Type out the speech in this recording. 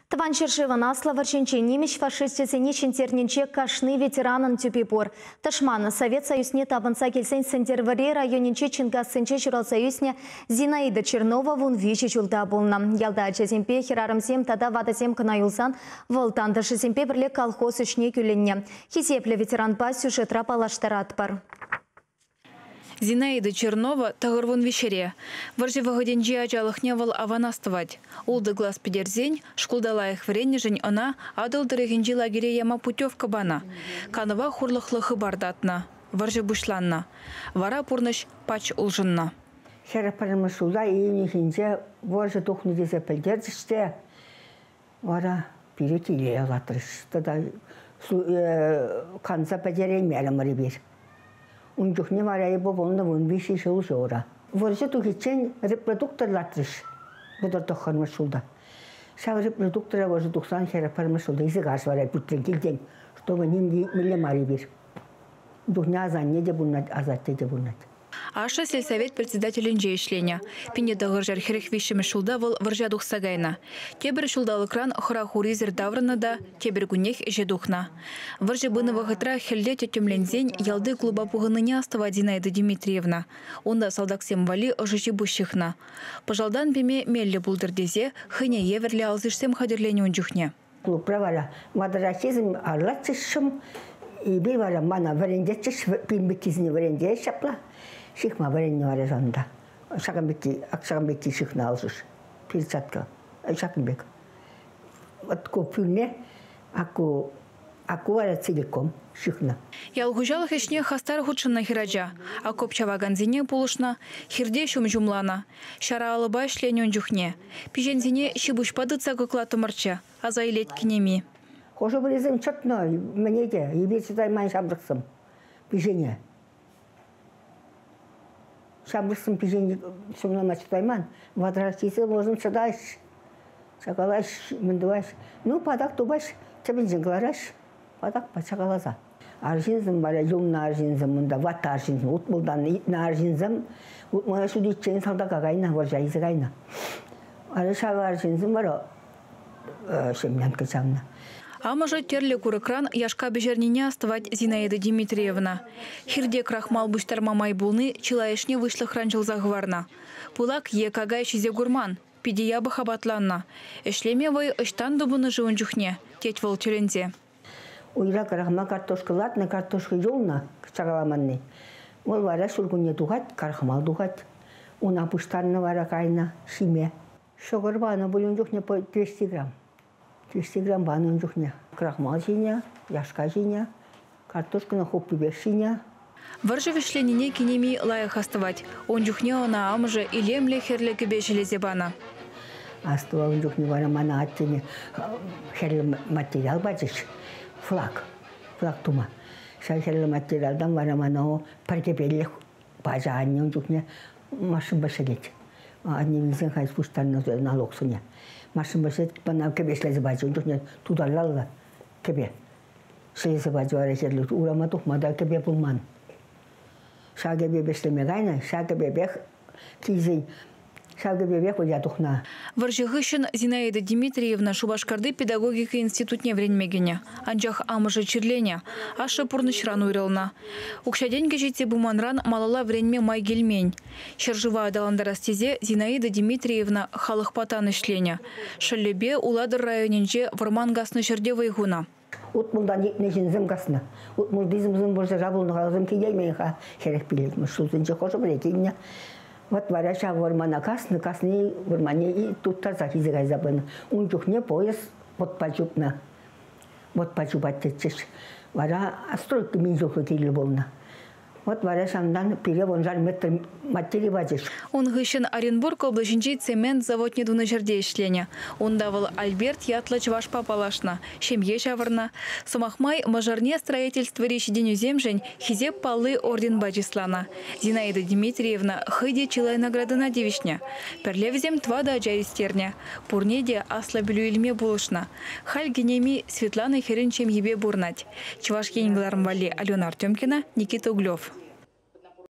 Тван Чершиван асла варченче немеш фашистесене шентерненче кашны ветеранын тюпипор. Ташманы Совет Союзне табынса келсен сендерваре районенче Чингасынче Журалсоюзне Зинаида Чернова вун вичи чулда болна. Ялда чеземпе херарымсем тада вадасем кынаюлсан волтанды шеземпе бірле колхоз үшне күленне. Хизепле ветеран па сюжетра палаштарат бар. Зинаида Чернова тағырвын вечере. Варжи вағаденжи ажалықневал аванастывать. Улды глаз педерзень, шкулдалайық вренежень она адылдырығынжи лагере яма путевка бана. Каныва хурлықлығы бардатна. Варжи бұшланна. Вара пурныш пач ұлжынна. Шәріпірімі шулда ейінігінде варжи тұқны дезе пілдердіште. Вара пирет иле алатырыш. Тада қанза пәдереймі әлімірі бер. Унчухне варайы бобонда вон виши шел жора. Варжи тухичен репродукторлатрыш. Будар тохармы шулда. Шаг репродуктора варжи тухсан шәріпірімі шулда. Изи газ варай пүттен келден. Чтобы ним миле мари бер. Духне азанне де бұлнат, азатте де бұлнат. Аша сельсовет председателінже ішлене. Пенедағыр жархерек вишімі шулда выл варжа дұқсагайна. Тебір шулдалы кран құра хуризер даврына да, тебір күнех жедухна. Варжа бұны вағытра хелде тетемлензен ялды клуба пұғыныне астыва Зинаида Дмитриевна. Онда салдақсем вали ұжычы бұшықна. Пожалдан беме меллі бұлдырдезе, хыне еверлі алзышсем қадерлене онжухне. Клубра вара, мадрачизм арлатшышым, и би вара мана варендечиш, пимбекизіне варенде шапла. Шихма варенне вара жанда. Акшағанбекке шихна алжыш. Перчатка. Шакынбек. Вот көпүлне, аку вара целиком шихна. Ялгужалық ішне хастар худшынна хираджа, а көпчаваганзине пулышна, хирде шум жумлана. Шара алыба ішленен жүхне. Пижензине шибушпадыца гыклаты марча, аза илет кинеми. Хожу білізім чотно, мне де, ебе чытай майн шамрықсым. Пижене. Шамрықсым пижене шумлама чытайман. Вадрачисы можым чыдайш. Чакалаш, міндуаш. Ну, падак тубаш, чабын жыңғылараш. Падак па чакалаза. Аржинзым бара, юмна аржинзым, мұнда ватта аржинзым, утмылдан итна аржинзым. Утмыла шуды итчен салдака гайна, варжайызы гайна. Арышаға аржинзым бара, шемлян качамна. Амажа терлі күрікран яшқа бежернене астывать Зинаида Дмитриевна. Хирде крахмал бұштар мамай бұлны чилаешне вышлы хранчыл зағварна. Пулак екагай шизе гурман, пидея бахабатланна. Эшлеме вай ыштан дубыны жуын жүхне, тет вол тюрензе. Уйра крахма картошка латна, картошка жолна, чагаламанны. Ол вара шургуне дугат, крахмал дугат. Уна пуштарна вара кайна, шиме. Шоғырбаны бұлын жүхне по 200 грамм. 200 грамм банын жүхне. Крахмал жиня, яшка жиня, картошканы хоппы беш жиня. Варжы вишленіне кенеми лайық астывать. Он жүхне она амжы илемле херлі кебе железе бана. Астыва он жүхне вара мана аттыне херлі материал бачыш. Флаг тума. Ша херлі материалдан вара мана паркепелі бажа анне он жүхне машин башы кет. Анне визен хайс пуштарына налог суне. Машин башет бана кебе шлезе бачы, он жүхне тударлалға кебе. Шлезе бачы вара херлі урама тухмада кебе пулман. Ша кебе бешлеме гайна, ша кебе бех кизей. Варжығышын Зинаида Дмитриевна Шубашкарды педагогика институтне вренмегене. Анжақ амыжы чирлене. Ашы пұрнышран уйрылна. Укшаден кежетсе буманран малала вренме май келмень. Шыржыва адаландарастезе Зинаида Дмитриевна халық патан ішлене. Шылебе уладыр районенже варман гасны жерде вайгуна. Утмулдан нежінзім гасны. Утмулдизімзім бұржы жабылны қалғызым кегелмейін ға шерек білетмі. Шулзынче қошы білекейіне. Вот варяша вормана касны вормане и тут таза хизигай забыны. Он жүхне пояс вот пачупна. Вот пачупат течеш. Вара астройки мен жүхі келі болна. Вот варяшамдан пере вон жар метр матери бачеш. Он гышын Оренбург облачинчей цемент заводне дуны жерде ішлене. Он давал Альберт Ятлач вашпа палашна. Шемье шавырна. Сумахмай мажарне строительство решеденю земжень хизеп палы орден бачислана. Зинаида Дмитриевна хыде чилай наградына девишня. Перлевзем твада аджаристерня. Пурнеде асла білу илме булышна. Халь генеми Светлана Херенчем ебе бурнать. Чувашкенгларм вали Алена Артемкина, Никита Углев.